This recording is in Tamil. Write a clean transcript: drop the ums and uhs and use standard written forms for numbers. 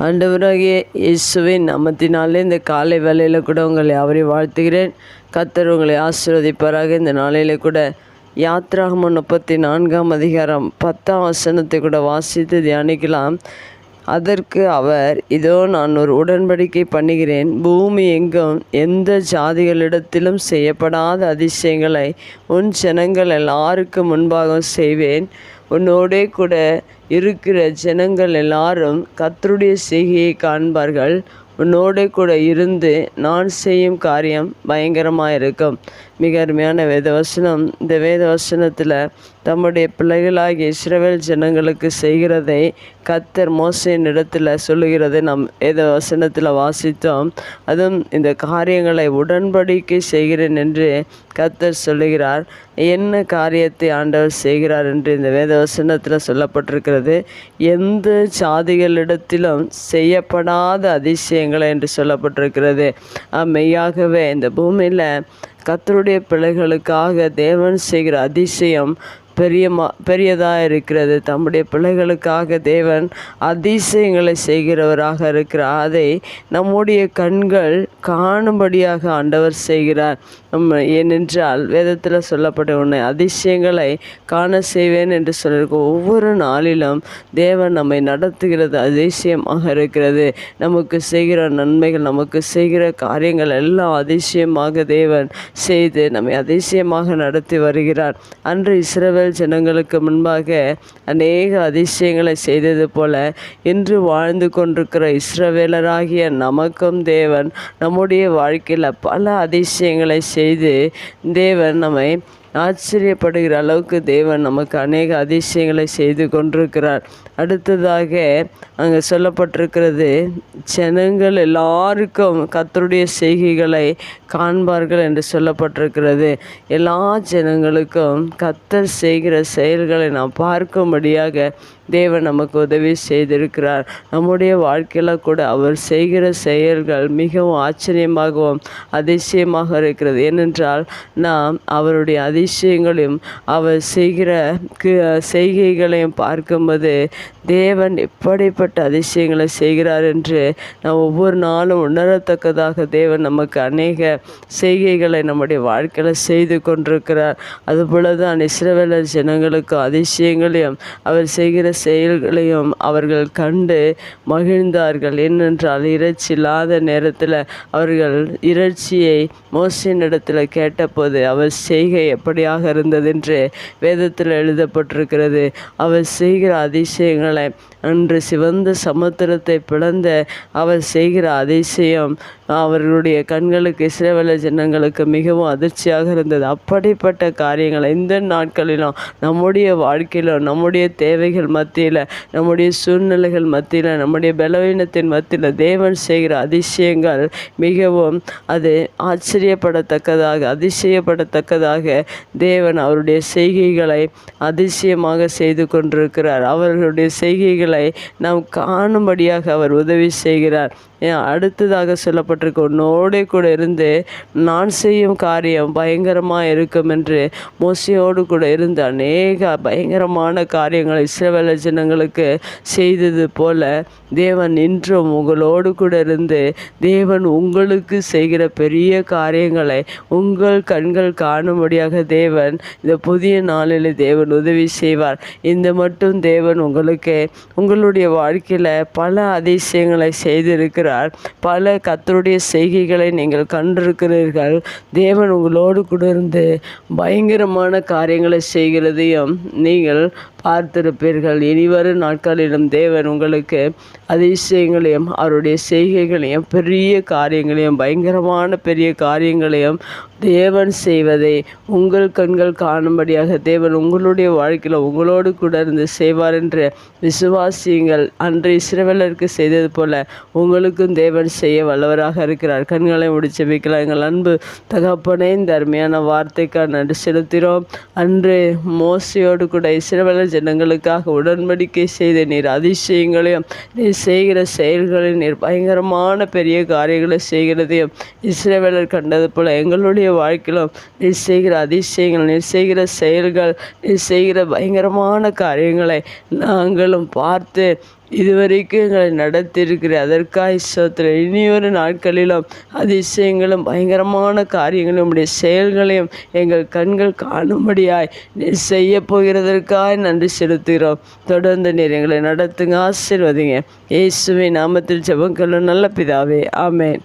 ஆண்டவராகிய இயேசுவின் நாமத்தினாலே இந்த காலை வேளையில் கூட உங்களை யாவரையும் வாழ்த்துகிறேன். கர்த்தர் உங்களை ஆசீர்வதிப்பாராக. இந்த நாளில் கூட யாத்ராகமம் 34 10 வசனத்தை கூட வாசித்து தியானிக்கலாம். அதற்கு அவர், இதோ நான் ஒரு உடன்படிக்கை பண்ணுகிறேன், பூமி எங்கும் எந்த ஜாதிகளிடத்திலும் செய்யப்படாத அதிசயங்களை உன் ஜனங்கள் எல்லாருக்கும் முன்பாக செய்வேன். உன்னோடே கூட இருக்கிற ஜனங்கள் எல்லாரும் கர்த்தருடைய செய்கையை காண்பார்கள். உன்னோடே கூட இருந்து நான் செய்யும் காரியம் பயங்கரமாக இருக்கும். மிக அருமையான வேதவசனம். இந்த வேதவசனத்தில் தம்முடைய பிள்ளைகளாகிய இஸ்ரவேல் ஜனங்களுக்கு செய்கிறதை கர்த்தர் மோசேயின் இடத்துல சொல்லுகிறதை நாம் வேதவசனத்தில் வாசித்தோம். அதுவும் இந்த காரியங்களை உடன்படிக்கை செய்கிறேன் என்று கர்த்தர் சொல்லுகிறார். என்ன காரியத்தை ஆண்டவர் செய்கிறார் என்று இந்த வேதவசனத்தில் சொல்லப்பட்டிருக்கிறது. எந்த ஜாதிகளிடத்திலும் செய்யப்படாத அதிசயங்களை என்று சொல்லப்பட்டிருக்கிறது. மெய்யாகவே இந்த பூமியில் கர்த்தருடைய பிள்ளைகளுக்காக தேவன் செய்கிற அதிசயம் பெரியதாக இருக்கிறது. தம்முடைய பிள்ளைகளுக்காக தேவன் அதிசயங்களை செய்கிறவராக இருக்கிறார். அதை நம்முடைய கண்கள் காணும்படியாக ஆண்டவர் செய்கிறார். ஏனென்றால் வேதத்தில் சொல்லப்பட்ட உன்னை அதிசயங்களை காண செய்வேன் என்று சொல்லியிருக்க ஒவ்வொரு நாளிலும் தேவன் நம்மை நடத்துகிறது அதிசயமாக இருக்கிறது. நமக்கு செய்கிற நன்மைகள், நமக்கு செய்கிற காரியங்கள் எல்லாம் அதிசயமாக தேவன் செய்து நம்மை அதிசயமாக நடத்தி வருகிறார். அன்று இஸ்ரவேல் ஜனங்களுக்கு முன்பாக அநேக அதிசயங்களை செய்தது போல இன்று வாழ்ந்து கொண்டிருக்கிற இஸ்ரவேலராகிய நமக்கும் தேவன் நம்முடைய வாழ்க்கையில் பல அதிசயங்களை செய்து தேவன் நம்மை ஆச்சரியப்படுகிற அளவுக்கு தேவன் நமக்கு அநேக அதிசயங்களை செய்து கொண்டிருக்கிறார். அடுத்ததாக அங்கே சொல்லப்பட்டிருக்கிறது, ஜனங்கள் எல்லாருக்கும் கர்த்தருடைய செய்கைகளை காண்பார்கள் என்று சொல்லப்பட்டிருக்கிறது. எல்லா ஜனங்களுக்கும் கர்த்தர் செய்கிற செயல்களை நாம் பார்க்கும்படியாக தேவன் நமக்கு உதவி செய்திருக்கிறார். நம்முடைய வாழ்க்கையில் கூட அவர் செய்கிற செயல்கள் மிகவும் ஆச்சரியமாகவும் அதிசயமாக இருக்கிறது. ஏனென்றால் நாம் அவருடைய அதிசயங்களையும் அவர் செய்கிற செய்கைகளையும் பார்க்கும்போது தேவன் எப்படிப்பட்ட அதிசயங்களை செய்கிறார் என்று நாம் ஒவ்வொரு நாளும் உணரத்தக்கதாக தேவன் நமக்கு அநேக செய்கைகளை நம்முடைய வாழ்க்கையில் செய்து கொண்டிருக்கிறார். அதுபோல தான் இஸ்ரவேலர் ஜனங்களுக்கு அதிசயங்களையும் அவர் செய்கிற செயல்களையும் அவர்கள் கண்டு மகிழ்ந்தார்கள். ஏனென்றால் இறைச்சி இல்லாத நேரத்தில் அவர்கள் இறைச்சியை மோசேயினிடத்தில் கேட்டபோது அவர் செய்கை எப்படியாக இருந்தது என்று வேதத்தில் எழுதப்பட்டிருக்கிறது. அவர் செய்கிற அதிசயங்களை அன்று சிவந்த சமுத்திரத்தை பிளந்த அவர் செய்கிற அதிசயம் அவர்களுடைய கண்களுக்கு, இஸ்ரவேல் ஜனங்களுக்கு மிகவும் அதிர்ச்சியாக இருந்தது. அப்படிப்பட்ட காரியங்களை இந்த நாட்களிலும் நம்முடைய வாழ்க்கையிலும் நம்முடைய தேவைகள் மத்தியில், நம்முடைய சூழ்நிலைகள் மத்தியில், நம்முடைய பலவீனத்தின் மத்தியில் தேவன் செய்கிற அதிசயங்கள் மிகவும் அது ஆச்சரியப்படத்தக்கதாக, அதிசயப்படத்தக்கதாக தேவன் அவருடைய செய்கைகளை அதிசயமாக செய்து கொண்டிருக்கிறார். அவர்களுடைய செய்கைகளை நாம் காணும்படியாக அவர் உதவி செய்கிறார். அடுத்ததாக சொல்லப்பட்டிருக்க, உன்னோடே கூட இருந்து நான் செய்யும் காரியம் பயங்கரமாக இருக்கும் என்று மோசேயோடு கூட இருந்து அநேக பயங்கரமான காரியங்களை இஸ்ரவேல் ஜனங்களுக்கு செய்தது போல தேவன் இன்றும் உங்களோடு கூட இருந்து தேவன் உங்களுக்கு செய்கிற பெரிய காரியங்களை உங்கள் கண்கள் காணும்படியாக தேவன் இந்த புதிய நாளில் தேவன் உதவி செய்வார். இந்த மட்டும் தேவன் உங்களுக்கு உங்களுடைய வாழ்க்கையில் பல அதிசயங்களை செய்திருக்கிறார். பல கர்த்தருடைய செய்கைகளை நீங்கள் கண்டிருக்கிறீர்கள். தேவன் உங்களோடு கூட இருந்து பயங்கரமான காரியங்களை செய்கிறதையும் நீங்கள் பார்த்திருப்பீர்கள். இனிவரும் நாட்களிலும் தேவன் உங்களுக்கு அதிசயங்களையும் அவருடைய செய்கைகளையும் பெரிய காரியங்களையும் பயங்கரமான பெரிய காரியங்களையும் தேவன் செய்வதை உங்கள் கண்கள் காணும்படியாக தேவன் உங்களுடைய வாழ்க்கையில் உங்களோடு கூட இருந்து செய்வார் என்று விசுவாசியுங்கள். அன்று இஸ்ரவேலருக்கு செய்தது போல உங்களுக்கும் தேவன் செய்ய வல்லவராக இருக்கிறார். கண்களை முடிச்சு வைக்கலாம். எங்கள் அன்பு தகப்பனே, இந்த அருமையான வார்த்தைக்காக நன்றி செலுத்துகிறோம். அன்று மோசேயோடு கூட இஸ்ரவேல் ஜனங்களுக்காக உடன்படிக்கை செய்த நீர் அதிசயங்களையும் நீர் செய்கிற செயல்களையும் நீர் பயங்கரமான பெரிய காரியங்களை செய்கிறதையும் இஸ்ரவேலர் கண்டது போல எங்களுடைய வாழ்க்கையிலும் நீர் செய்கிற அதிசயங்கள், நீர் செய்கிற செயல்கள், நீர் செய்கிற பயங்கரமான காரியங்களை நாங்களும் பார்த்து இதுவரைக்கும் எங்களை நடத்தியிருக்கிற அதற்காய் ஸ்தோத்திரம். இனியொரு நாட்களிலும் அதிசயங்களும் பயங்கரமான காரியங்களும் உடைய செயல்களையும் எங்கள் கண்கள் காணும்படியாய் நீர் செய்ய போகிறதற்காய் நன்றி செலுத்துகிறோம். தொடர்ந்து நீர் எங்களை நடத்துங்க, ஆசீர்வதிங்க. இயேசுவின் நாமத்தில் ஜெபம் கேளும் நல்ல பிதாவே, ஆமென்.